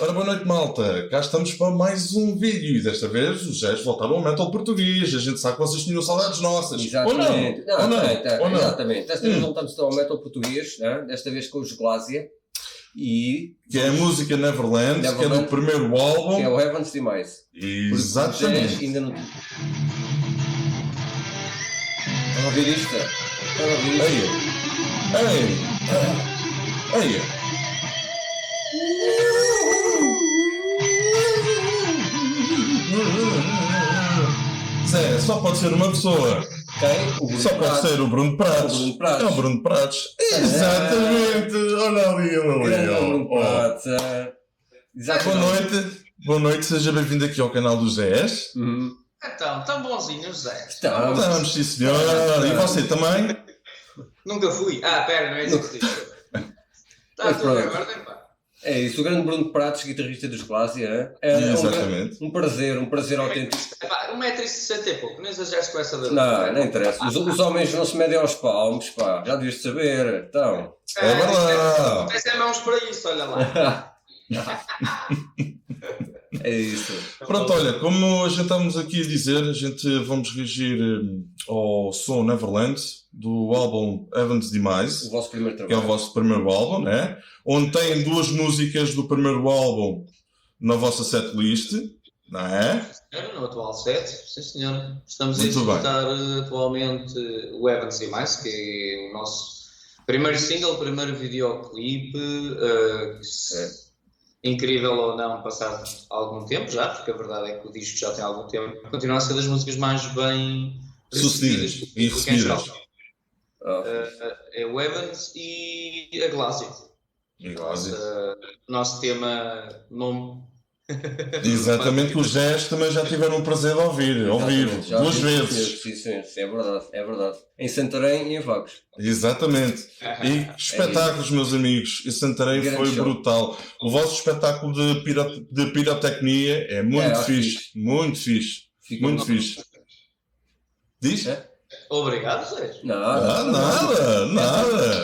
Ora, boa noite, malta. Cá estamos para mais um vídeo e desta vez os Jés voltaram ao metal português. A gente sabe que vocês tinham saudades nossas. Exatamente. Ou não? Ou não? Exatamente. Desta vez voltamos ao metal português, né? Desta vez com os Glásia. E Que é a música Neverland, que é do primeiro álbum. que é o Heaven's Demise. Exatamente. Ainda não... Estão a ouvir isto? Estão a ouvir isto? Ei. Zé, só pode ser uma pessoa. Quem? Só pode ser o Bruno Prates. É o Bruno Prates. Exatamente. Olha ali, Bruno Prates. Boa noite, seja bem-vindo aqui ao canal dos Zés. Então, tão bonzinho, José. Estamos, sim senhor. E você também? Nunca fui. Pera, não é isso que diz. Está tudo em ordem, pá. É isso, o grande Bruno Prates, guitarrista dos Glásia, Exatamente. um prazer autêntico. 1,60m e pouco, não exageres com essa dor. Não interessa. Os homens não se medem aos palmos, pá. Já devias saber. Então. É verdade. Tens mãos para isso, olha lá. É isso. Pronto, olha, como a gente estamos aqui a dizer, a gente vamos reagir ao som Neverland do álbum Heaven's Demise, O vosso primeiro que é o trabalho. vosso primeiro álbum, né? Onde tem duas músicas do primeiro álbum na vossa setlist, não é? No atual set, sim senhor. Estamos a Muito executar atualmente o Heaven's Demise, que é o nosso primeiro single, primeiro videoclipe. Incrível ou não, passado algum tempo já, porque a verdade é que o disco já tem algum tempo, continua a ser das músicas mais bem Sucedidas e recebidas. É o Evans e a Glásia. Nosso tema nome. Exatamente, que os Jés também já tiveram o prazer de ouvir, ao vivo, duas vezes. Sim, é verdade. Em Santarém e em Vagos. Exatamente. E que espetáculos, meus amigos. E Santarém Grande foi show. brutal. O vosso espetáculo de pirotecnia é muito fixe. Muito fixe. Fica Muito um- fixe. Diz? Obrigado, Zé. Nada.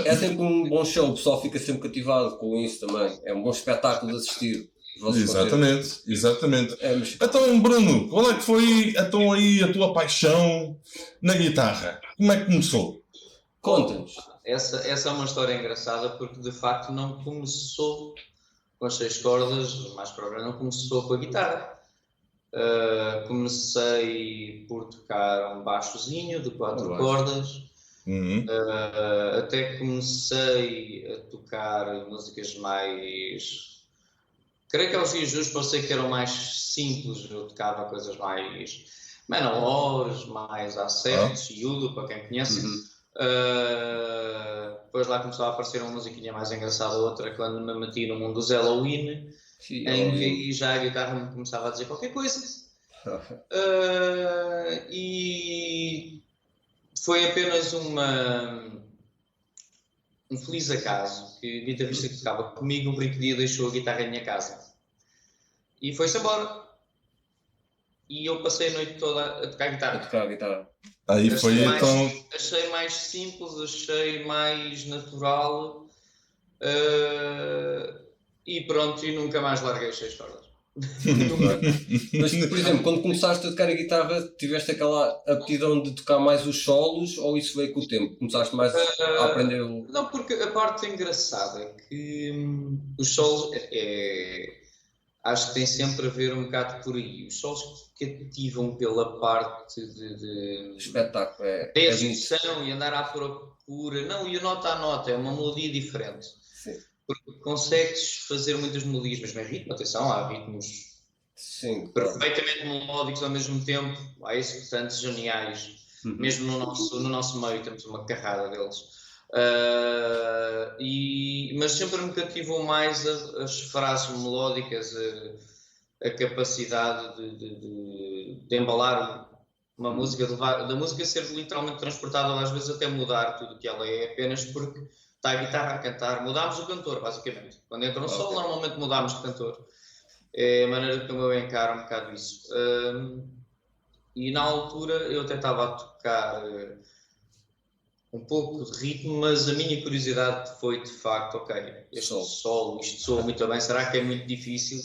É sempre um bom show, o pessoal fica sempre cativado com isso também. É um bom espetáculo de assistir. Os vossos Exatamente. concertos. Mas Então, Bruno, qual é que foi então aí a tua paixão na guitarra? Como é que começou? conta-nos. Essa é uma história engraçada porque de facto não começou com as 6 cordas, mais propriamente não começou com a guitarra. Comecei por tocar um baixozinho de 4 cordas, até que comecei a tocar músicas mais... Creio que aos dias de hoje pensei que eram mais simples, eu tocava coisas mais menores, mais acertos, Yudo, para quem conhece. Depois lá começou a aparecer uma musiquinha mais engraçada, outra quando me meti no mundo dos Halloween, em que aí já a guitarra me começava a dizer qualquer coisa. E foi apenas um feliz acaso que o guitarrista que tocava comigo um brinquedo deixou a guitarra em minha casa e foi-se embora. E eu passei a noite toda a tocar guitarra. Aí foi então. Achei mais simples, achei mais natural e pronto, e nunca mais larguei as 6 cordas. Mas, por exemplo, quando começaste a tocar a guitarra, tiveste aquela aptidão de tocar mais os solos ou isso veio com o tempo? Começaste mais a aprender o... Não, porque a parte engraçada é que os solos acho que tem sempre a ver um bocado por aí. Os solos cativam pela parte de espetáculo, de execução e andar à procura. Não, e a nota é uma melodia diferente. Sim. Porque consegues fazer muitas melodias, mas não é ritmo, atenção, há ritmos perfeitamente melódicos ao mesmo tempo, há executantes geniais, mesmo no nosso meio temos uma carrada deles. Mas sempre me cativou mais as frases melódicas, a capacidade de embalar uma música, da música ser literalmente transportada, às vezes até mudar tudo o que ela é, apenas porque está a guitarra a cantar. Mudámos o cantor, basicamente. Quando entra um solo, normalmente mudámos de cantor. É a maneira como eu encaro um bocado isso. E na altura eu até estava a tocar um pouco de ritmo, mas a minha curiosidade foi de facto, ok, este solo, isto soa muito bem, será que é muito difícil?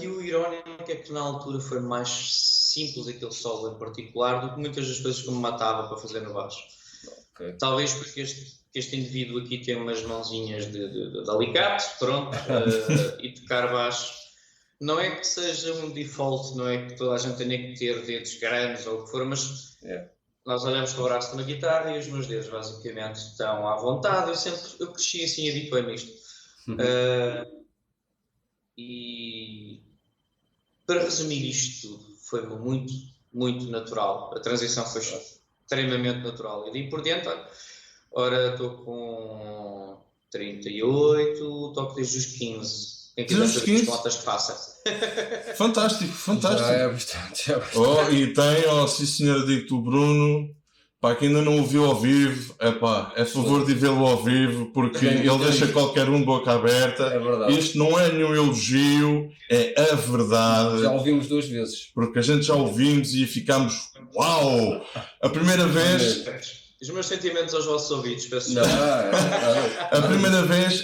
E o irónico é que na altura foi mais simples aquele solo em particular do que muitas das coisas que me matava para fazer no baixo. Ok. Talvez porque este indivíduo aqui tem umas mãozinhas de alicate, pronto, e tocar baixo. Não é que seja um default, não é que toda a gente tenha que ter dedos grandes ou o que for, mas nós olhamos para o braço de uma guitarra e os meus dedos basicamente estão à vontade. Eu cresci assim, habituei-me a isto. E para resumir isto tudo, foi muito, muito natural. A transição foi extremamente natural. E daí por diante, ora estou com 38, toco desde os 15. Quem quiser fazer as contas que faça. Fantástico, fantástico. Já é bastante. E tem, sim senhora, digo-te, o Bruno, pá, que ainda não o viu ao vivo, é favor de vê-lo ao vivo, porque ele deixa qualquer um de boca aberta. É verdade. Isto não é nenhum elogio, é a verdade. Já ouvimos 2 vezes. Porque a gente já ouvimos e ficamos, uau! A primeira vez... Os meus sentimentos aos vossos ouvidos, peço Não. A primeira vez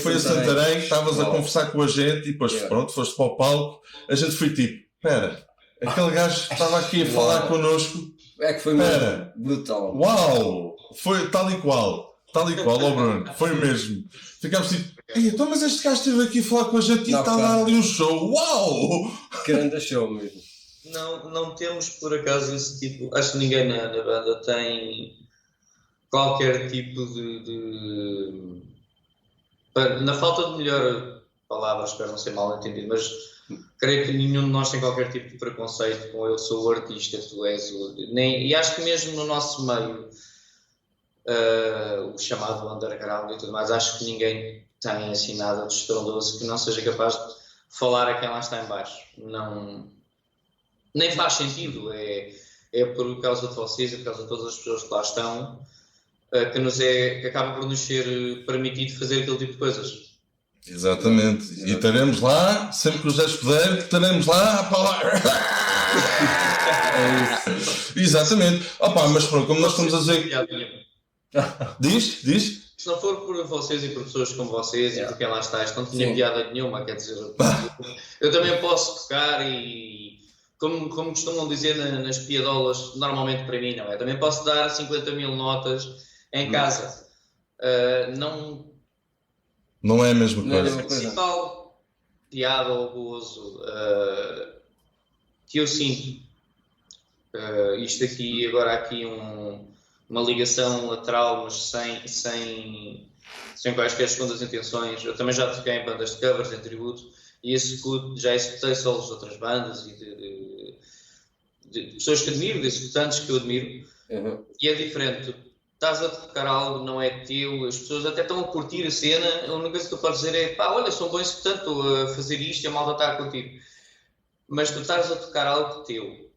foi a Santarém, estavas a conversar com a gente e depois pronto, foste para o palco, a gente foi tipo, espera, aquele gajo estava aqui a falar connosco. É que foi mesmo brutal. Uau! Foi tal e qual, ó Bruno, foi mesmo. Ficámos tipo, então mas este gajo esteve aqui a falar com a gente e está a dar ali um show, uau! Grande show mesmo. Não temos por acaso esse tipo, acho que ninguém na banda tem qualquer tipo de na falta de melhor palavras, espero não ser mal entendido, mas creio que nenhum de nós tem qualquer tipo de preconceito com eu sou o artista, tu és e acho que mesmo no nosso meio o chamado underground e tudo mais, acho que ninguém tem assim nada de estrondoso que não seja capaz de falar a quem lá está em baixo. Nem faz sentido, é por causa de vocês, é por causa de todas as pessoas que lá estão, que acaba por nos ser permitido fazer aquele tipo de coisas. Exatamente. E estaremos lá, sempre que os José puder, estaremos lá para lá. É isso. Exatamente. Mas pronto, como nós estamos a dizer. Diz? Se não for por vocês e por pessoas como vocês e por quem lá está, isto não tinha piada nenhuma, quer dizer, eu também posso tocar e. Como costumam dizer nas piadolas, normalmente para mim não é. Também posso dar 50 mil notas em casa. Não é a mesma coisa. A principal piada ou gozo que eu sinto, isto aqui, agora há aqui uma ligação lateral, mas sem quaisquer segundas intenções. Eu também já toquei em bandas de covers, em tributo, e já executei solos de outras bandas e de pessoas que admiro, de executantes que eu admiro, e é diferente. Tu estás a tocar algo, não é teu, as pessoas até estão a curtir a cena, a única coisa que tu podes dizer é olha, sou um bom executante, estou a fazer isto e a malta está a curtir. Mas tu estás a tocar algo teu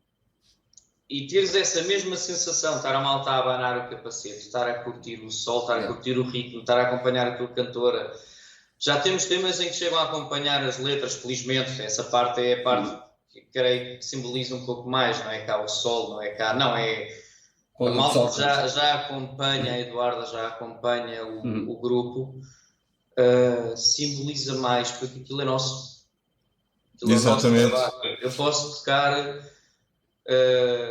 e teres essa mesma sensação, estar a malta a abanar o capacete, estar a curtir o sol, estar a curtir o ritmo, estar a acompanhar a tua cantora. Já temos temas em que chegam a acompanhar as letras, felizmente. Essa parte é a parte que creio que simboliza um pouco mais, não é cá o sol, não é cá, não é... A malta já acompanha, a Eduarda já acompanha o grupo, simboliza mais, porque aquilo é nosso. Exatamente. Eu posso tocar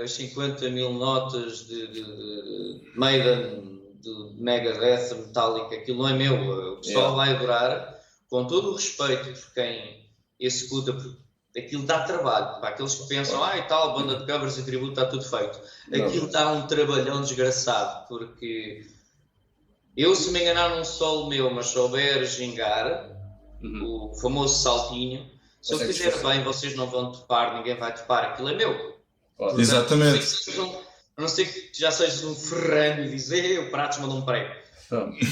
as 50 mil notas de Maiden, de Megadeth, Metallica, aquilo não é meu. O pessoal vai adorar, com todo o respeito por quem executa, porque aquilo dá trabalho. Para aqueles que pensam, e tal, banda de covers e tributo, está tudo feito. Aquilo dá um trabalhão desgraçado, porque eu, se me enganar num solo meu, mas souber gingar, o famoso saltinho, se eu fizer bem, vocês não vão topar, ninguém vai topar, aquilo é meu. Portanto, exatamente. A não ser que já sejas um ferrano e dizer, o Pratos mandou um prego.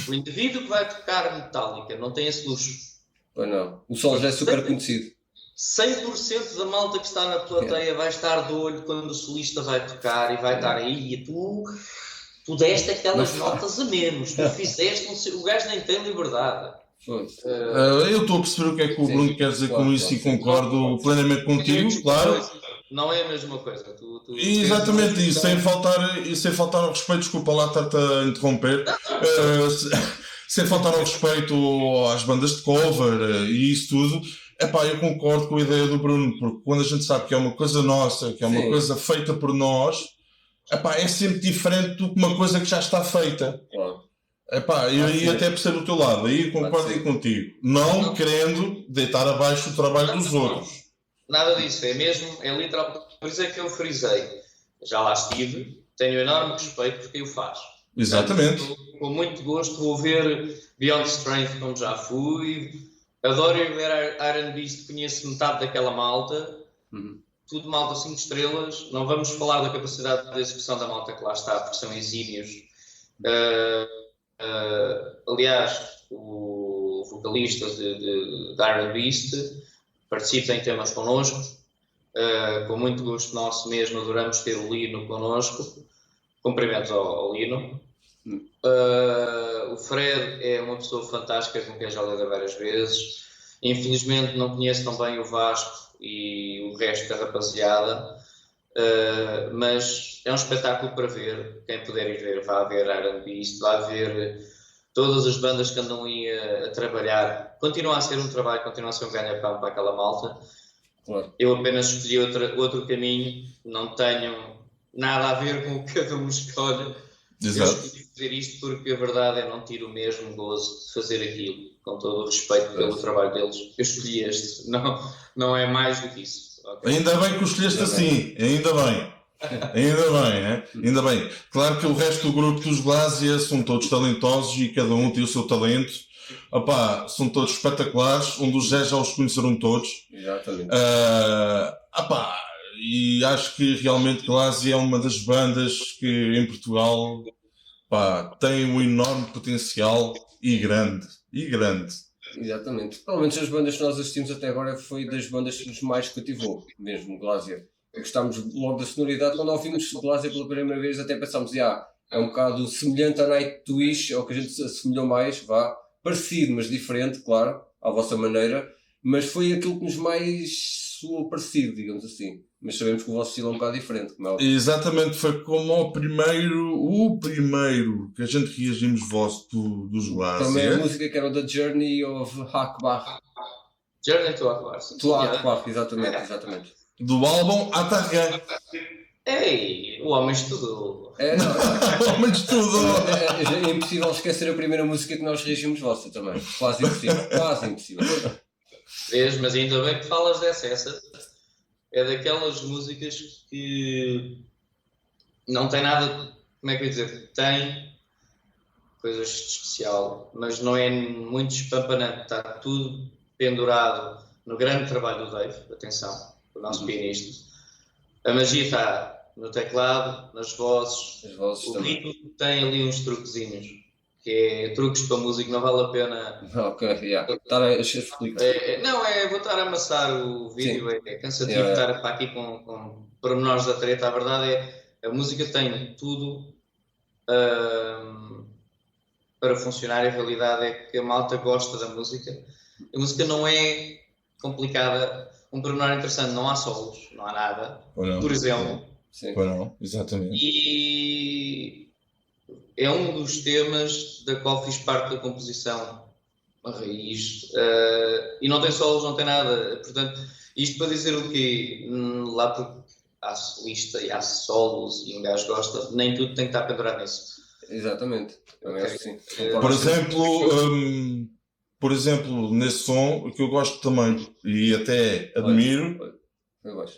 O indivíduo que vai tocar Metallica não tem esse luxo. Pois não. O solo já é super conhecido. 100% da malta que está na plateia vai estar de olho quando o solista vai tocar e vai estar aí e tu deste aquelas notas a menos, tu fizeste, o gajo nem tem liberdade. Eu estou a perceber o que é que o Bruno quer dizer com isso e concordo plenamente contigo, claro. não é a mesma coisa. Exatamente, e sem faltar ao respeito, desculpa lá estar-te a interromper, sem faltar ao respeito às bandas de cover e isso tudo, epá, eu concordo com a ideia do Bruno, porque quando a gente sabe que é uma coisa nossa, que é uma coisa feita por nós, epá, é sempre diferente do que uma coisa que já está feita. Claro. Epá, eu aí até percebo o teu lado, aí concordo aí contigo. Não querendo deitar abaixo o trabalho dos outros. Nada disso, é literal. Por isso é que eu frisei. Já lá estive, tenho enorme respeito por quem o faz. Exatamente. Portanto, com muito gosto vou ver Beyond Strength, como já fui. Adoro ir ver Iron Beast, conheço metade daquela malta. Tudo malta 5 estrelas. Não vamos falar da capacidade de execução da malta que lá está, porque são exímios. Aliás, o vocalista de Iron Beast participa em temas connosco, com muito gosto nosso mesmo, adoramos ter o Lino connosco, cumprimentos ao Lino. O Fred é uma pessoa fantástica com quem já lidei várias vezes, infelizmente não conheço tão bem o Vasco e o resto da rapaziada, mas é um espetáculo para ver. Quem puder ir ver, vá ver Iron Beast, vá ver todas as bandas que andam ali a trabalhar. Continua a ser um trabalho, continua a ser um ganha-pão para aquela malta. Claro. Eu apenas escolhi outro caminho, não tenho nada a ver com o que cada um escolhe. Exato. Eu escolhi fazer isto porque a verdade é não tiro o mesmo gozo de fazer aquilo, com todo o respeito pelo trabalho deles. Eu escolhi este, não é mais do que isso. Okay? Ainda bem que o escolheste assim, ainda bem. Ainda bem. Claro que o resto do grupo dos Glásia são todos talentosos e cada um tem o seu talento. Opá, são todos espetaculares. Um dos 10 já os conheceram todos. Exatamente. E acho que realmente Glásia é uma das bandas que em Portugal tem um enorme potencial e grande. Exatamente. Pelo menos as bandas que nós assistimos até agora foi das bandas que nos mais cativou, mesmo Glásia. Gostámos logo da sonoridade. Quando ouvimos Glásia pela primeira vez, até pensámos, é um bocado semelhante a Nightwish, ou que a gente se assemelhou mais, parecido, mas diferente, claro, à vossa maneira. Mas foi aquilo que nos mais soou parecido, digamos assim. Mas sabemos que o vosso estilo é um bocado diferente, como é óbvio. Exatamente, foi como o primeiro que a gente reagimos dos Glásia. Também a música que era o The Journey of Akbar. Journey to Akbar. To Akbar, exatamente. Do álbum Atargan. Ei, o homem estudou. O homem estudou. É impossível esquecer a primeira música que nós reagimos vossa também. Quase impossível. Vês, mas ainda bem que falas dessa. Essa é daquelas músicas que não tem nada, como é que eu ia dizer, tem coisas de especial, mas não é muito espampanante. Está tudo pendurado no grande trabalho do Dave, atenção, o nosso pianista. A magia está no teclado, nas vozes. O ritmo tem ali uns truquezinhos, que é truques para música, não vale a pena. Estar a explicar. Vou estar a amassar o vídeo, é cansativo estar para aqui com pormenores da treta. A verdade é a música tem tudo para funcionar, e a realidade é que a malta gosta da música. A música não é complicada. Um pormenor interessante, não há solos, não há nada, por exemplo. Sim. Não, exatamente. E é um dos temas da qual fiz parte da composição, a raiz, e não tem solos, não tem nada. Portanto, isto para dizer o quê? Lá porque há solista e há solos e um gajo gosta, nem tudo tem que estar pendurado nisso. Exatamente. Também acho que sim. Por exemplo, nesse som, que eu gosto também e até admiro.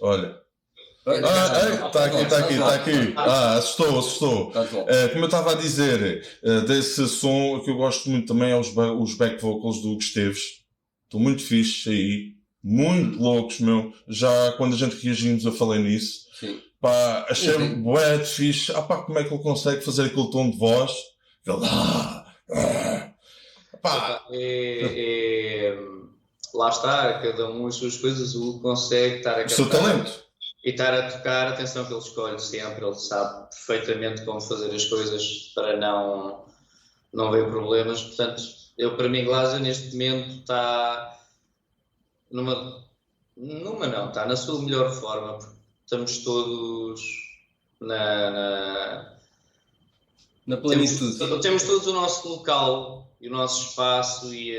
Olha. Está aqui. Assustou. Como eu estava a dizer, desse som, o que eu gosto muito também é os back vocals do Esteves. Estão muito fixes aí. Muito loucos, meu. Já quando a gente reagimos eu falei nisso. Sim. Achei bué de fixe. Como é que ele consegue fazer aquele tom de voz? Lá está, cada um as suas coisas, o consegue estar a cantar. O seu talento. E estar a tocar, atenção que ele escolhe sempre, ele sabe perfeitamente como fazer as coisas para não haver problemas. Portanto, para mim, Glásia neste momento está está na sua melhor forma, porque estamos todos na plenitude. Temos todos o nosso local e o nosso espaço e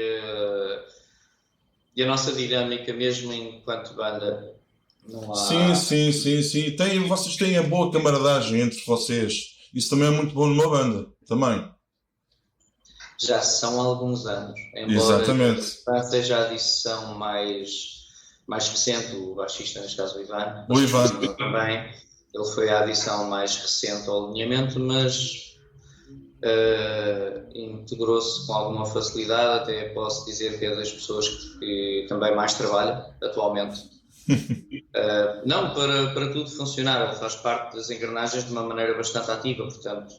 a nossa dinâmica, mesmo enquanto banda. Não há... Sim. Vocês têm a boa camaradagem entre vocês. Isso também é muito bom numa banda, também. Já são alguns anos. Embora Exatamente. seja a adição mais recente, o baixista, neste caso o Ivan. O Ivan. Também. Ele foi a adição mais recente ao alinhamento, mas integrou-se com alguma facilidade. Até posso dizer que é das pessoas que também mais trabalha atualmente. Não, para tudo funcionar, ele faz parte das engrenagens de uma maneira bastante ativa, portanto,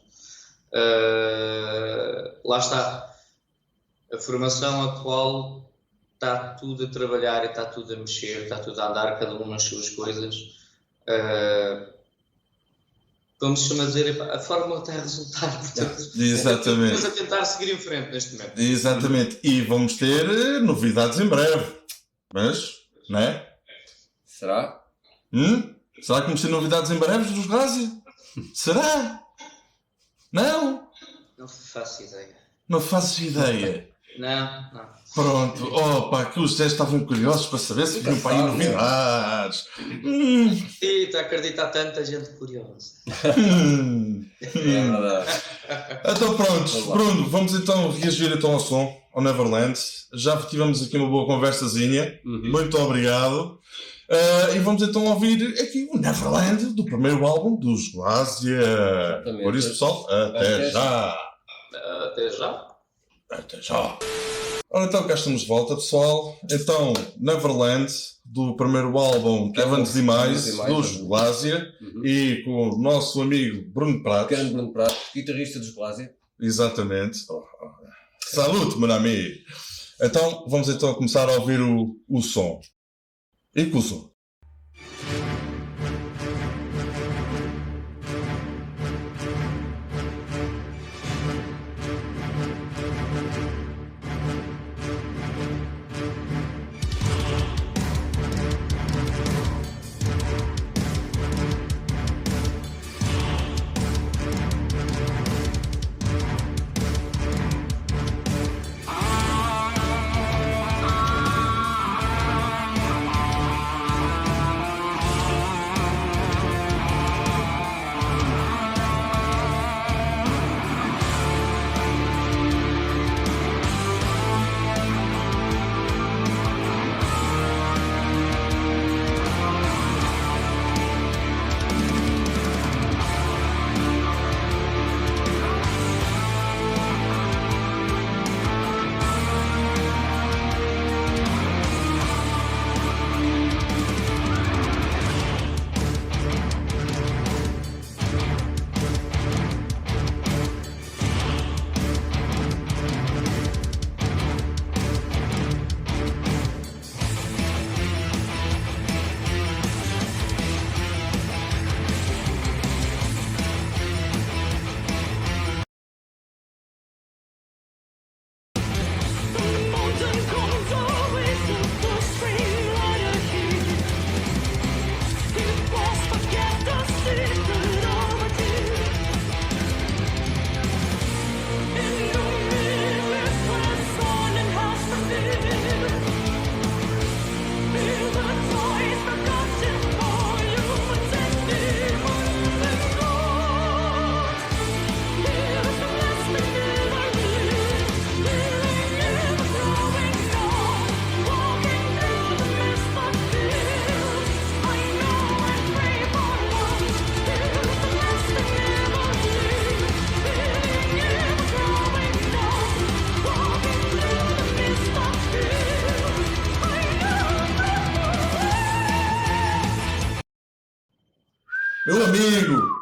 lá está. A formação atual está tudo a trabalhar, está tudo a mexer, está tudo a andar, cada um nas suas coisas. Como se chama dizer, a fórmula está a resultar, portanto, exatamente. Estamos a tentar seguir em frente neste momento. Exatamente, e vamos ter novidades em breve, mas, não é? Será? Será que vamos ter novidades em breve dos Glásia? Será? Não? Não faço ideia. Não fazes ideia? Não. Pronto, que os Zés estavam curiosos para saber se vinham para aí novidades. E está a acreditar tanta gente curiosa. É verdade. Então pronto, Bruno, vamos então reagir então ao som, ao Neverland. Já tivemos aqui uma boa conversazinha, muito obrigado. E vamos então ouvir aqui o Neverland do primeiro álbum dos Glásia. Por isso, pessoal, até já! Até já! Até já! Ora então, cá estamos de volta, pessoal. Então, Neverland, do primeiro álbum Heavens Demais, dos Glásia, e com o nosso amigo Bruno Pratos. Grande Bruno Pratos, guitarrista dos Glásia. Exatamente. Salute, meu amigo! Então, vamos então começar a ouvir o som. E com o som.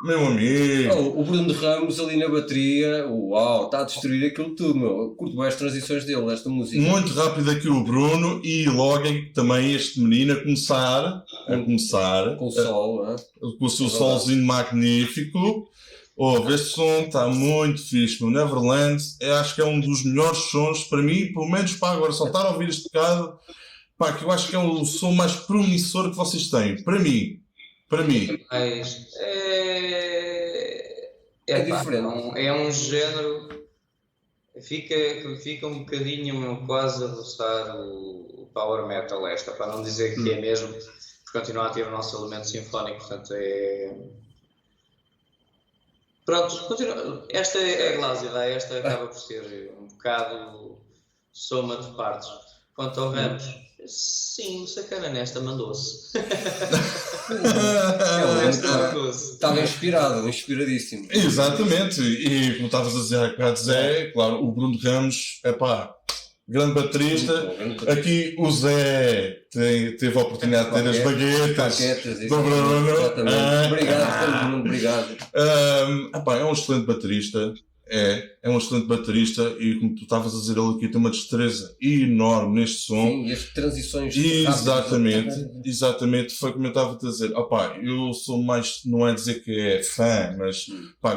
Meu amigo! O Bruno de Ramos ali na bateria, uau, está a destruir aquilo tudo, meu. Eu curto bem as transições dele, desta música. Muito rápido aqui o Bruno e logo também este menino a começar com o sol, com o seu solzinho magnífico. Este som está muito fixe, no Neverland. Eu acho que é um dos melhores sons para mim, pelo menos para agora, só estar a ouvir este bocado, que eu acho que é o som mais promissor que vocês têm, para mim. Para mim. Mas É diferente. É um género. Fica um bocadinho quase a roçar o power metal esta, para não dizer que é mesmo, porque continua a ter o nosso elemento sinfónico, portanto é... Pronto, continua. Esta é a Glásia, esta acaba por ser um bocado soma de partes. Quanto ao Ramos, sim, o sacana nesta mandou-se. Estava inspiradíssimo. Exatamente, e como estavas a dizer há bocado, Zé, claro, o Bruno Ramos, grande baterista. Aqui o Zé teve a oportunidade de ter as baguetas do Bruno. Obrigado, Bruno, obrigado. É um excelente baterista. É um excelente baterista e, como tu estavas a dizer, ele aqui tem uma destreza enorme neste som. Sim, e as transições exatamente, foi como eu estava a dizer. Eu sou mais, não é dizer que é fã, mas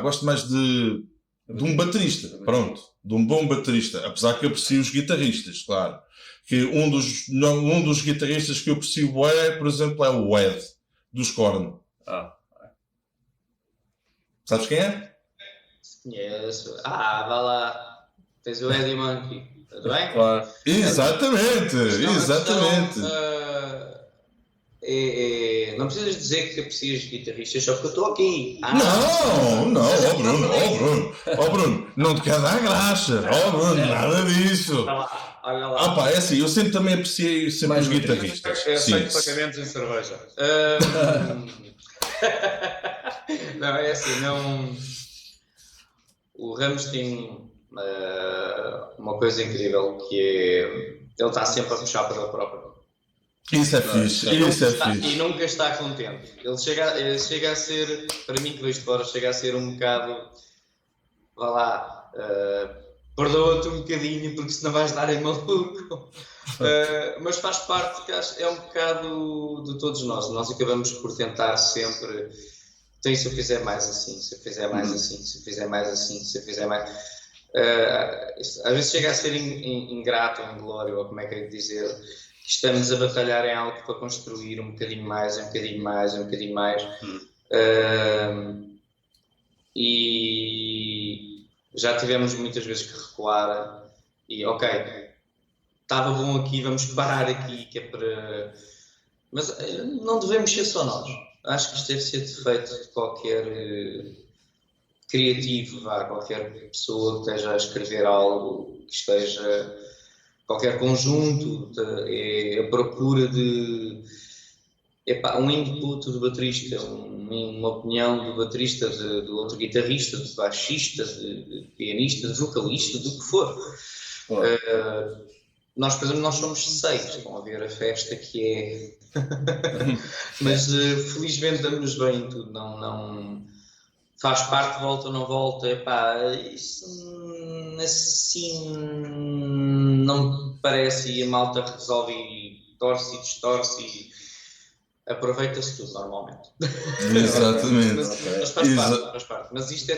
gosto mais de um baterista, pronto, de um bom baterista, apesar que eu aprecio os guitarristas, claro. Que um dos guitarristas que eu aprecio por exemplo, é o Ed, dos Korn. Sabes quem é? Conheço. Vá lá. Tens o Eddie Monkey. Tudo bem? Claro. Exatamente. Não precisas dizer que aprecias guitarristas só porque eu estou aqui. Bruno, não te quer dar graxa. Bruno, nada disso. Olha lá. É assim, eu sempre também apreciei sempre os guitarristas. Eu sei de pagamentos em cerveja. Não, é assim, não... O Ramos tem uma coisa incrível, que é... Ele está sempre a puxar para ele próprio. Isso é fixe. E nunca está contente. Ele chega a ser, para mim que vejo de fora, chega a ser um bocado... Vá lá... perdoa-te um bocadinho, porque senão vais dar em maluco. Mas faz parte, que é um bocado de todos nós. Nós acabamos por tentar sempre... Então, se eu fizer mais assim, se eu fizer mais assim, se eu fizer mais assim, se eu fizer mais... às vezes chega a ser ingrato ou inglório, ou como é que é de dizer, que estamos a batalhar em algo para construir um bocadinho mais, um bocadinho mais, um bocadinho mais. E já tivemos muitas vezes que recuar e, ok, estava bom aqui, vamos parar aqui, que é para... Mas não devemos ser só nós. Acho que isto deve ser defeito de qualquer criativo, qualquer pessoa que esteja a escrever algo, que esteja, qualquer conjunto, a procura de um input do baterista, uma opinião do baterista, do outro guitarrista, do baixista, de pianista, de vocalista, do que for. Nós, por exemplo, nós somos 6, estão a ver a festa que é... Mas felizmente damos bem em tudo, não faz parte, volta ou não volta, isso assim não me parece, e a malta resolve e torce e distorce e aproveita-se tudo normalmente. Exatamente. Mas faz parte. Mas isto é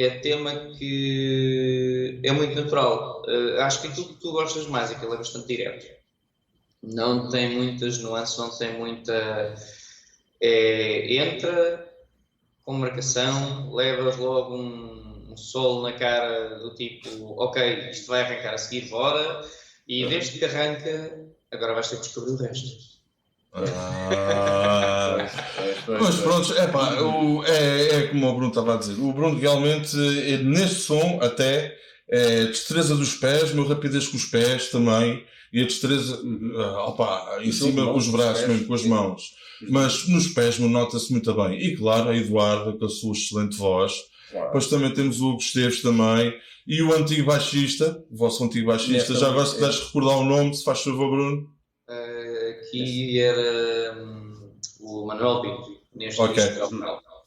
tema que é muito natural. Acho que aquilo que tu gostas mais, aquilo é bastante direto. Não tem muitas nuances, não tem muita... entra com marcação, levas logo um solo na cara do tipo, ok, isto vai arrancar a seguir, bora, e desde que arranca, agora vais ter que descobrir o resto. Mas pronto, é como o Bruno estava a dizer. O Bruno realmente, neste som, até destreza dos pés, meu rapidez com os pés também, e a destreza em cima com os braços, mesmo com as mãos. Mas nos pés nota-se muito bem. E claro, a Eduardo, com a sua excelente voz. Depois também temos o Hugo Esteves também. E o antigo baixista, o vosso antigo baixista. Já gosto de recordar o nome, se faz favor, Bruno. Aqui era o Manuel Pinto, neste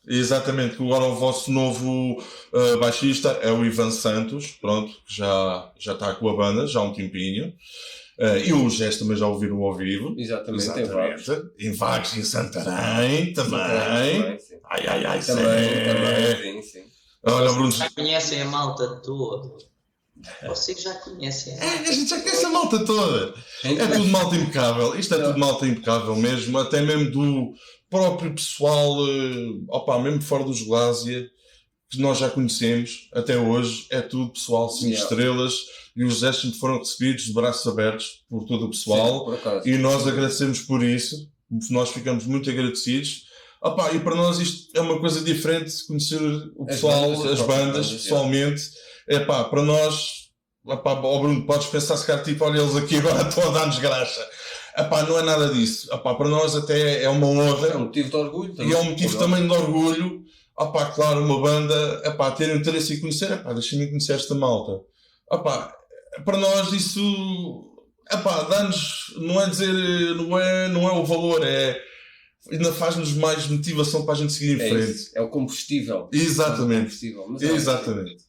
Exatamente, agora o vosso novo baixista é o Ivan Santos, pronto, que já está com a banda, já há um tempinho. E o Gés também já ouviram ao vivo. Exatamente. Em Vagos e em Santarém também. Ai, sim. Olha, Bruno. Já conhecem a malta toda. Vocês já conhecem. A gente já conhece a malta toda. É tudo malta impecável. Isto é tudo malta impecável mesmo. Até mesmo próprio pessoal, mesmo fora dos Glásia, que nós já conhecemos até hoje, é tudo pessoal 5 estrelas, e os gestos foram recebidos de braços abertos por todo o pessoal. Sim, e nós agradecemos por isso, nós ficamos muito agradecidos. E para nós isto é uma coisa diferente, conhecer o pessoal, as bandas pessoalmente. Para nós, Bruno, podes pensar se calhar, tipo, olha, eles aqui agora estão a dar-nos graxa. Não é nada disso. Para nós até é uma honra. É um motivo de orgulho. E é um motivo também de orgulho. Claro, uma banda, ter interesse em conhecer, deixa-me conhecer esta malta. Para nós isso, dá-nos, não é dizer, não é o valor, ainda faz-nos mais motivação para a gente seguir em frente. Isso. É o combustível. Exatamente. Exatamente.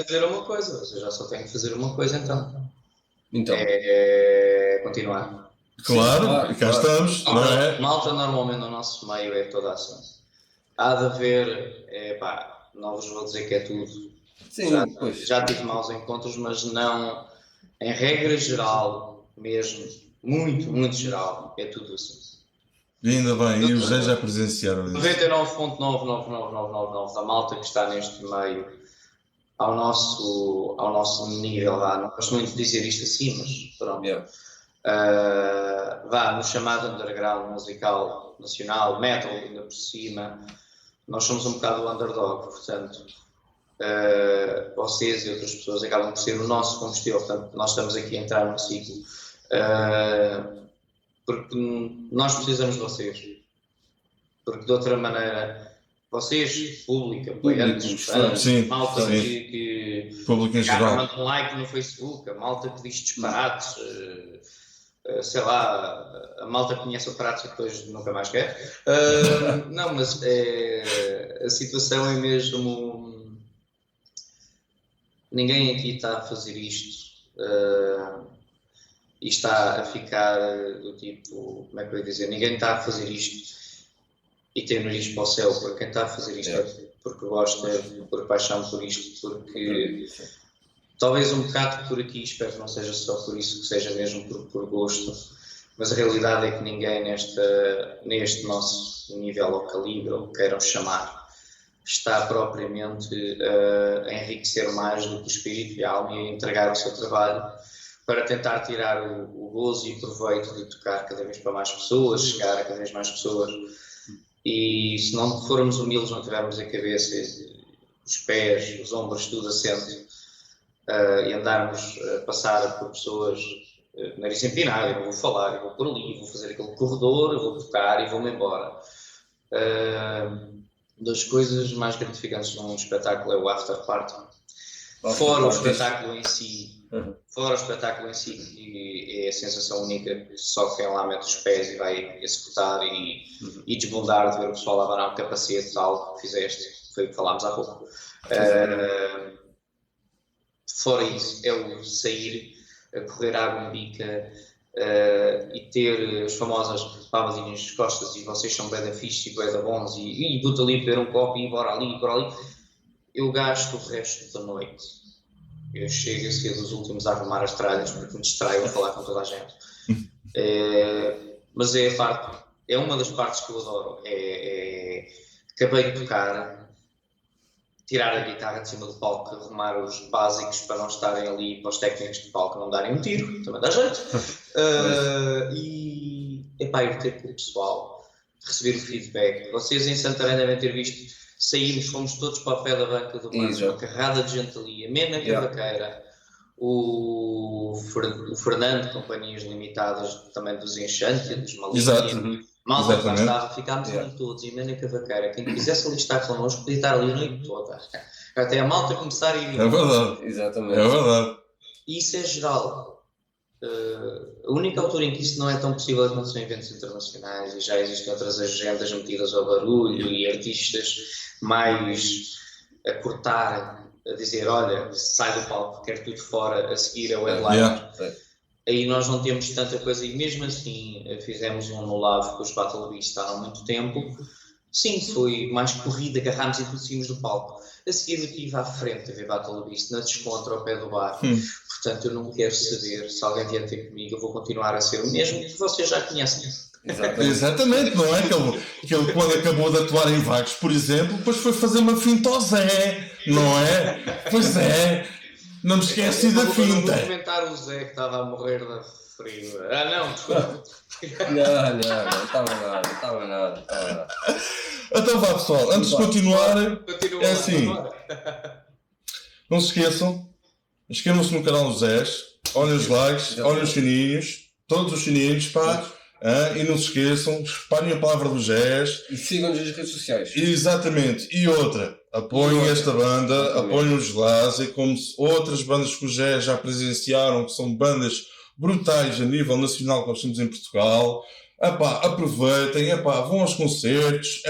Você já só tem que fazer uma coisa então. É continuar. Claro, cá estamos. Não é? Malta normalmente no nosso meio é toda a ação. Há de haver, não vos vou dizer que é tudo. Sim, já tive maus encontros, mas não, em regra geral, mesmo, muito, muito geral, é tudo assim. E ainda bem, e os José já presenciaram isso. 99.99999 da malta que está neste meio, ao nosso nível, não gosto muito de dizer isto assim, mas pronto. No chamado underground musical nacional, metal ainda por cima, nós somos um bocado o underdog, portanto vocês e outras pessoas acabam por ser o nosso combustível, portanto nós estamos aqui a entrar num ciclo porque nós precisamos de vocês, porque de outra maneira vocês, público, apoiantes, fãs, malta que público em geral, manda um like no Facebook, a malta que diz disparates, sei lá, a malta que conhece o prato e depois nunca mais quer. Não, mas a situação é mesmo, ninguém aqui está a fazer isto e está a ficar do tipo, como é que eu ia dizer, ninguém está a fazer isto e tem o nariz para o céu, porque quem está a fazer isto é porque gosta, por paixão por isto, porque talvez um bocado por aqui, espero que não seja só por isso, que seja mesmo por gosto, mas a realidade é que ninguém neste nosso nível ou calibre, ou queiram chamar, está propriamente a enriquecer mais do que o espírito e a alma e a entregar o seu trabalho para tentar tirar o gozo e o proveito de tocar cada vez para mais pessoas, chegar a cada vez mais pessoas. E se não formos humildes, não tivermos a cabeça, os pés, os ombros, tudo assente, e andarmos a passar por pessoas nariz empinado, eu vou falar, eu vou por ali, vou fazer aquele corredor, eu vou tocar e vou-me embora. Das coisas mais gratificantes num espetáculo é o after party. Fora o espetáculo em si, que é a sensação única que só quem lá mete os pés e vai executar e desbundar de ver o pessoal abanar o capacete, algo que fizeste, foi o que falámos há pouco. Fora isso, é o sair, a correr água em bica e ter as famosas palmadinhas nas costas e vocês são bué da fixe e bué da bons e boto ali beber um copo e bora ali. Eu gasto o resto da noite. Eu chego a ser dos últimos a arrumar as tralhas porque me distraio a falar com toda a gente. Mas é uma das partes que eu adoro. Acabei de tocar, tirar a guitarra de cima do palco, arrumar os básicos para não estarem ali, para os técnicos de palco não darem um tiro, também dá jeito. Ir ter com o pessoal, receber o feedback. Vocês em Santarém devem ter visto. Saímos, fomos todos para o pé da banca do mar, uma carrada de gente ali, a Mena Cavaqueira, o Fernando, Companhias Limitadas, também dos Enxantia, dos Malignia, malta que lá estava, ficámos ali todos, e a Mena Cavaqueira, quem quisesse alistar connosco podia estar ali a noite toda, até a malta começar a ir. É verdade, exatamente. É verdade. E isso é geral. A única altura em que isso não é tão possível é quando são eventos internacionais e já existem outras agendas metidas ao barulho e artistas mais a cortar, a dizer, olha, sai do palco, quero tudo fora, a seguir ao headliner. Aí nós não temos tanta coisa e mesmo assim fizemos um no Lavo com os Battle Beast há muito tempo. Sim, foi mais corrida, agarrámos e saímos do palco. A seguir eu estive à frente a ver Battle Beast na descontra ao pé do bar. Portanto, eu não quero saber se alguém vier ter comigo, eu vou continuar a ser o mesmo que vocês já conhecem. Exatamente, não é? Que ele quando acabou de atuar em Vagos, por exemplo, depois foi fazer uma finta ao Zé, não é? Pois é, não me esqueci da finta. Vou comentar o Zé que estava a morrer de frio. Não, desculpa. Não estava nada. Então vá pessoal, antes de continuar, é assim, não se esqueçam, inscrevam-se no canal do Zé, olhem os likes, olhem os sininhos, todos os sininhos, pá, e não se esqueçam, espalhem a palavra do Zé. E sigam-nos nas redes sociais. Exatamente, e outra, apoiem esta banda, apoiem os Glaze, como outras bandas que o Zé já presenciaram, que são bandas brutais a nível nacional que nós temos em Portugal. Aproveitem, vão aos concertos,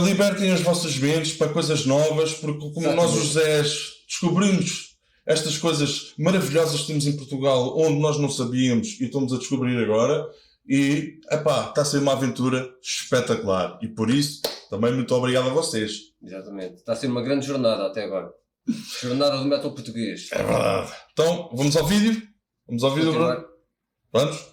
libertem as vossas mentes para coisas novas, porque como nós os Zés descobrimos estas coisas maravilhosas que temos em Portugal, onde nós não sabíamos e estamos a descobrir agora, e está a ser uma aventura espetacular, e por isso também muito obrigado a vocês. Exatamente, está a ser uma grande jornada até agora. Jornada do metal português. É verdade. Então, vamos ao vídeo? Vamos ao vídeo, Bruno? Vamos?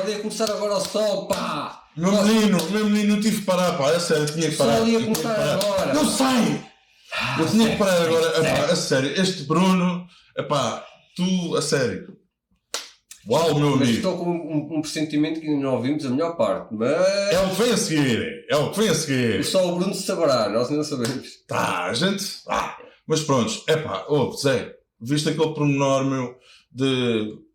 Ele ia começar agora ao sol, pá! Meu menino, tive que parar, pá, a sério, tinha que parar. O sol ia começar agora! Não sai! Eu tinha que parar agora, a sério, este Bruno, tu, a sério. Uau, meu amigo! Mas estou com um pressentimento que ainda não ouvimos a melhor parte, mas... É o que vem a seguir, Só o Bruno saberá, nós não sabemos. A gente... mas pronto, Zé, viste aquele pormenor, meu, de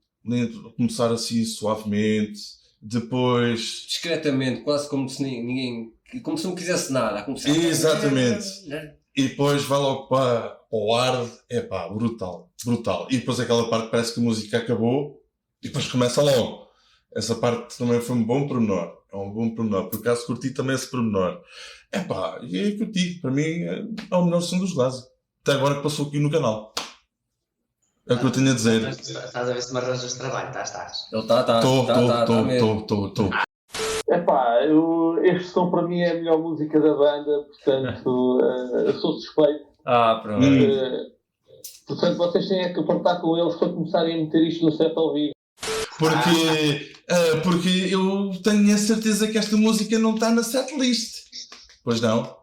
começar assim suavemente, depois... Discretamente, quase como se ninguém... Como se não quisesse nada, a começar... Exatamente. E depois vai logo para o ar, brutal. E depois aquela parte parece que a música acabou e depois começa logo. Essa parte também foi um bom pormenor. Por acaso curti também esse pormenor. E é que eu digo, para mim é o melhor som dos Glaze. Até agora que passou aqui no canal. É o que eu tenho a dizer. Estás a ver se me arranjas trabalho, estás? Ele está Estou. Este som para mim é a melhor música da banda, portanto, eu sou suspeito. Pronto. Portanto, vocês têm é que apertar com eles para começarem a meter isto no set ao vivo. Porque eu tenho a certeza que esta música não está na setlist. Pois não?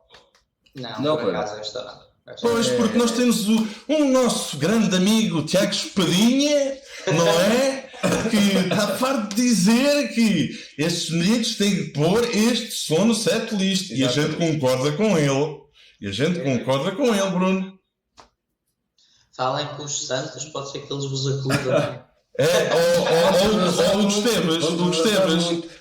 Não, por acaso está. Pois, porque nós temos um nosso grande amigo Tiago Espadinha, não é? Que está farto de dizer que estes meninos têm que pôr este som no setlist. E a gente concorda com ele. Bruno. Falem com os santos, pode ser que eles vos acudam. Ou o Esteves.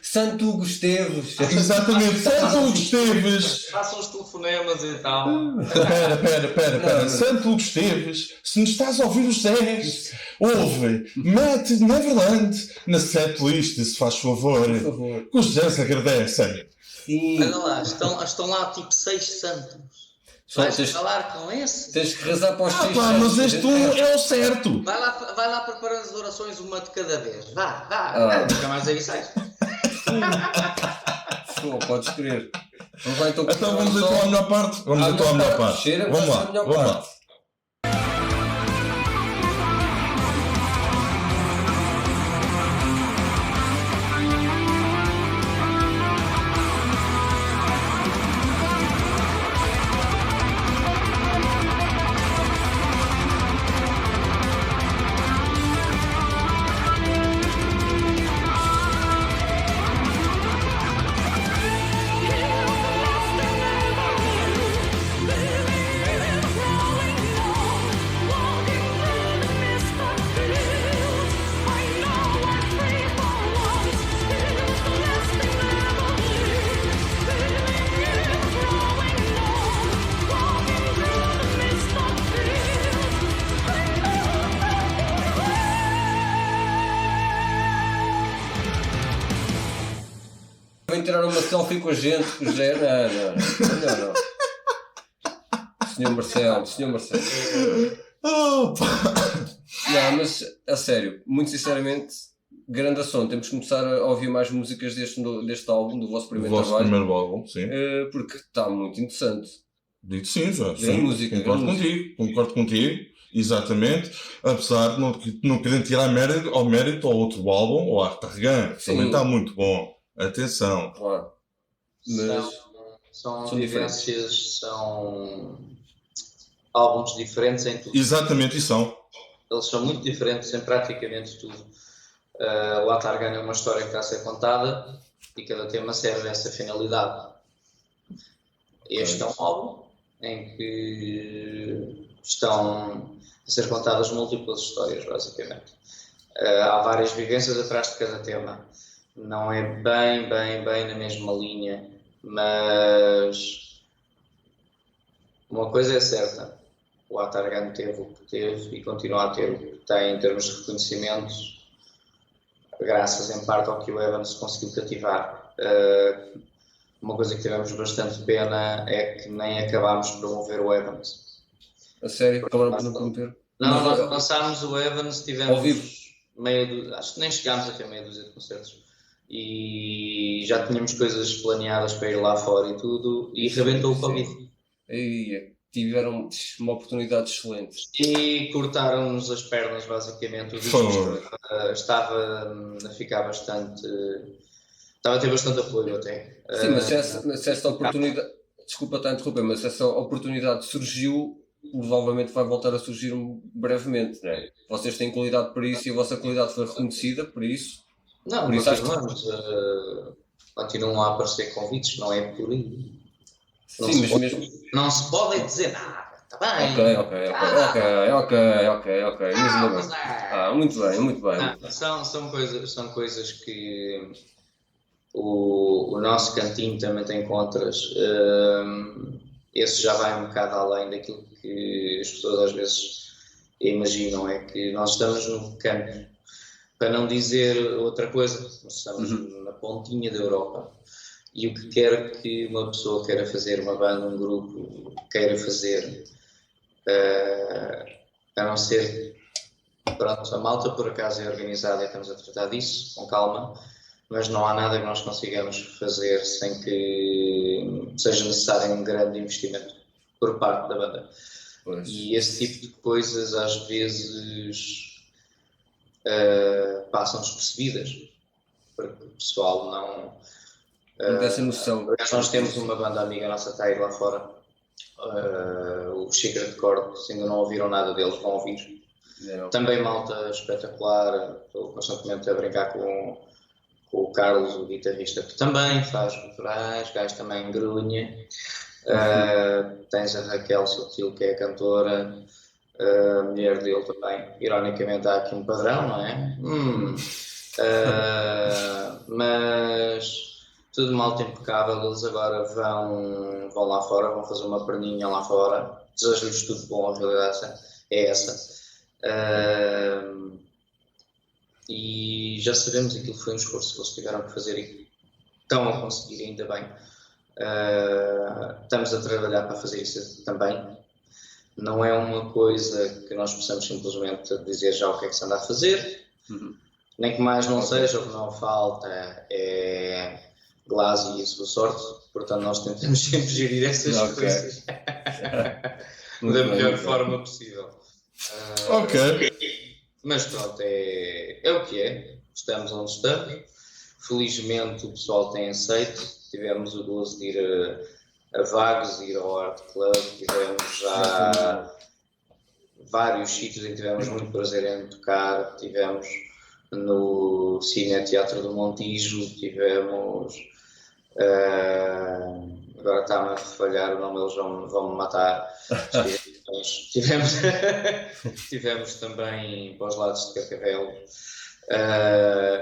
Santo Hugo Esteves. Exatamente, Santo Hugo Esteves. Façam os telefonemas e tal. Espera. Santo Hugo Esteves, se nos estás a ouvir os Zés, ouve, mete Neverland na setlist, se faz favor. Por favor. Que os Zés agradecem. Sim. Olha lá, estão lá tipo 6 santos. Vais falar com esse? Tens que rezar para os 6 Mas este é o certo. Vai lá preparar as orações uma de cada vez. Vá. Nunca mais aí sais. Podes crer. Então vamos então à melhor parte. Vamos lá. Vem tirar uma selfie com a gente, com o Zé. Não. Senhor Marcelo. Oh, Não, mas a sério, muito sinceramente, grande som. Temos que começar a ouvir mais músicas deste álbum, do vosso primeiro trabalho. primeiro álbum, sim. Porque está muito interessante. Dito sim, já. Grande música. Concordo contigo. Exatamente. Apesar de não querer tirar ao mérito ao outro álbum, ou à Targan, que também está muito bom. Atenção. Claro. Mas são vivências, são álbuns diferentes em tudo. Exatamente, e são. Eles são muito diferentes em praticamente tudo. O Atargan é uma história que está a ser contada e cada tema serve a essa finalidade. Este é um álbum em que estão a ser contadas múltiplas histórias, basicamente. Há várias vivências atrás de cada tema. Não é bem na mesma linha, mas uma coisa é certa, o Atargan teve o que teve e continua a ter o que tem em termos de reconhecimento, graças em parte ao que o Evans conseguiu cativar. Uma coisa que tivemos bastante pena é que nem acabámos de promover o Evans. a sério, acabaram por não promover? Não, nós lançámos o Evans, tivemos acho que nem chegámos a ter meia dúzia de concertos. E já tínhamos coisas planeadas para ir lá fora e tudo, e rebentou o Covid. E tiveram uma oportunidade excelente. E cortaram-nos as pernas, basicamente. O disco estava a ficar bastante... Estava a ter bastante apoio até. Sim, mas se essa oportunidade... Desculpa estar a interromper, mas se essa oportunidade surgiu, provavelmente vai voltar a surgir brevemente, não é? Vocês têm qualidade para isso e a vossa qualidade foi reconhecida por isso. Não, por isso continuam a aparecer convites, não é por aí. Não se pode dizer nada, está bem? Ok. Muito bem. Não, são coisas que o nosso cantinho também tem contras. Esse já vai um bocado além daquilo que as pessoas às vezes imaginam, é que nós estamos no campo. Para não dizer outra coisa, nós estamos na pontinha da Europa e o que quer que uma pessoa queira fazer, uma banda, um grupo, queira fazer, a não ser, pronto, a malta por acaso é organizada e estamos a tratar disso, com calma, mas não há nada que nós consigamos fazer sem que seja necessário um grande investimento por parte da banda. Pois. E esse tipo de coisas às vezes... passam despercebidas, porque o pessoal não tem essa noção. Nós temos uma banda amiga nossa que está a ir lá fora, o Secret Chord, se ainda não ouviram nada deles, vão ouvir. Não. Também malta espetacular, estou constantemente a brincar com o Carlos, o guitarrista, que também faz culturais, gajo também grunha. Tens a Raquel Sutil, que é a cantora. a mulher dele também. Ironicamente há aqui um padrão, não é? Mas tudo malta impecável, eles agora vão lá fora, vão fazer uma perninha lá fora. Desejo-lhes tudo bom, a realidade é essa. E já sabemos que aquilo foi um esforço que eles tiveram que fazer e estão a conseguir ainda bem. Estamos a trabalhar para fazer isso também. Não é uma coisa que nós possamos simplesmente dizer já o que é que se anda a fazer, nem que mais não seja, o que não falta é Glass e a sua sorte, portanto nós tentamos sempre gerir essas coisas da melhor forma possível. Mas pronto, é o que é, estamos onde estamos, felizmente o pessoal tem aceito, tivemos o gozo de ir a Vagos, ir ao Art Club, tivemos já vários sítios em que tivemos muito prazer em tocar, tivemos no Cine Teatro do Montijo, tivemos, agora está-me a falhar o nome, eles vão me matar, tivemos também para os lados de Carcavel.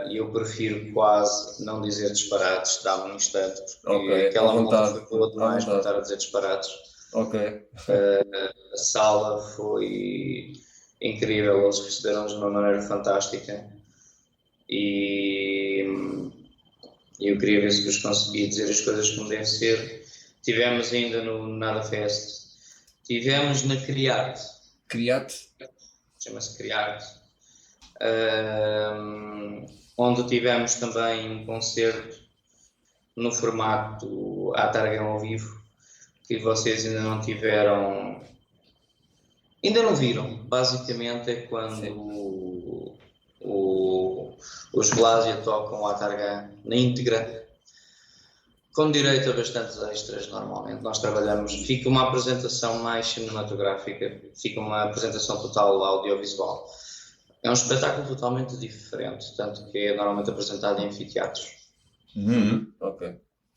E eu prefiro quase não dizer disparates, dá-me um instante, porque aquela monta foi boa demais para estar a dizer disparates. A sala foi incrível, eles receberam-nos de uma maneira fantástica e eu queria ver se vos conseguia dizer as coisas como devem ser. Tivemos ainda no Nada Fest, tivemos na Criarte, chama-se Criarte. Onde tivemos também um concerto no formato à Targa ao vivo, que vocês ainda não viram. Basicamente é quando os Glásia tocam à Targa na íntegra, com direito a bastantes extras. Normalmente nós trabalhamos, fica uma apresentação mais cinematográfica, fica uma apresentação total audiovisual. É um espetáculo totalmente diferente, tanto que é normalmente apresentado em anfiteatros.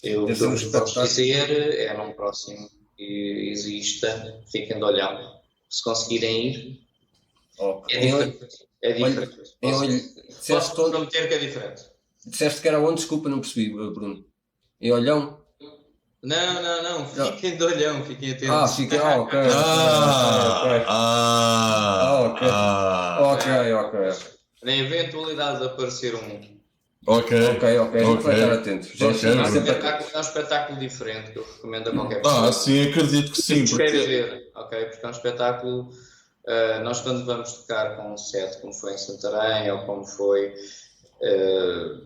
Eu posso dizer, é num próximo que exista, fiquem de olhão. Se conseguirem ir, é diferente. Posso prometer que é diferente. Disseste que era onde? Desculpa, não percebi, Bruno. Em Olhão? Não, fiquem de olhão, fiquem atentos. Ok. Na eventualidade de aparecer um. Ok, a gente vai estar atento. É um espetáculo diferente que eu recomendo a qualquer pessoa. Sim, acredito que sim. Porque é um espetáculo. Nós, quando vamos tocar com um set, como foi em Santarém ou como foi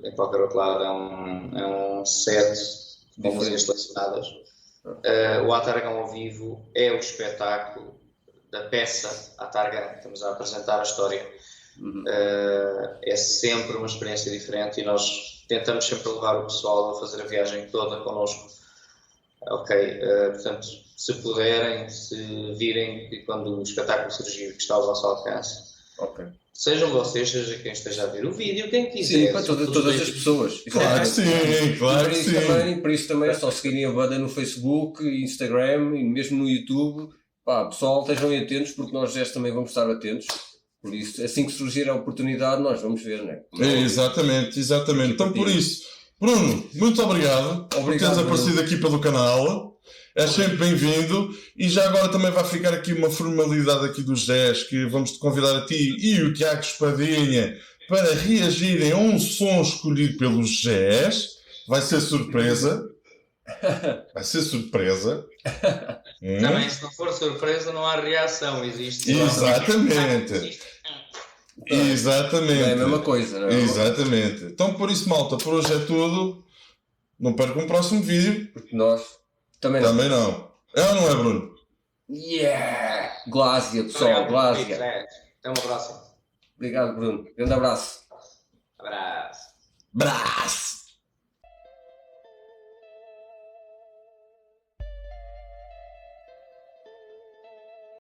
em qualquer outro lado, é um set com músicas selecionadas. O Atargão ao vivo é o espetáculo da peça Atargão. Estamos a apresentar a história. É sempre uma experiência diferente e nós tentamos sempre levar o pessoal a fazer a viagem toda connosco. Portanto, se puderem, se virem que quando o espetáculo surgir, que está ao vosso alcance, sejam vocês, seja quem esteja a ver o vídeo, quem quiser. Sim, para todas as pessoas. Claro que sim. Por isso também é só seguirem a banda no Facebook, Instagram e mesmo no YouTube. Pessoal, estejam atentos porque nós também vamos estar atentos. Por isso, assim que surgir a oportunidade, nós vamos ver, não é? Exatamente. Então, por isso, Bruno, muito obrigado por teres aparecido aqui pelo canal. És sempre bem-vindo. E já agora também vai ficar aqui uma formalidade aqui dos 10, que vamos te convidar a ti e o Tiago Espadinha para reagirem a um som escolhido pelos Gés. Vai ser surpresa. Também, se não for surpresa, não há reação. Existe. Exatamente. É a mesma coisa, não é? Exatamente. Então, por isso, malta, por hoje é tudo. Não percam o próximo vídeo. Porque nós também não. É ou não é, Bruno? Glásia, pessoal, Glásia. Até uma próxima. Obrigado, Bruno. Grande abraço. Abraço.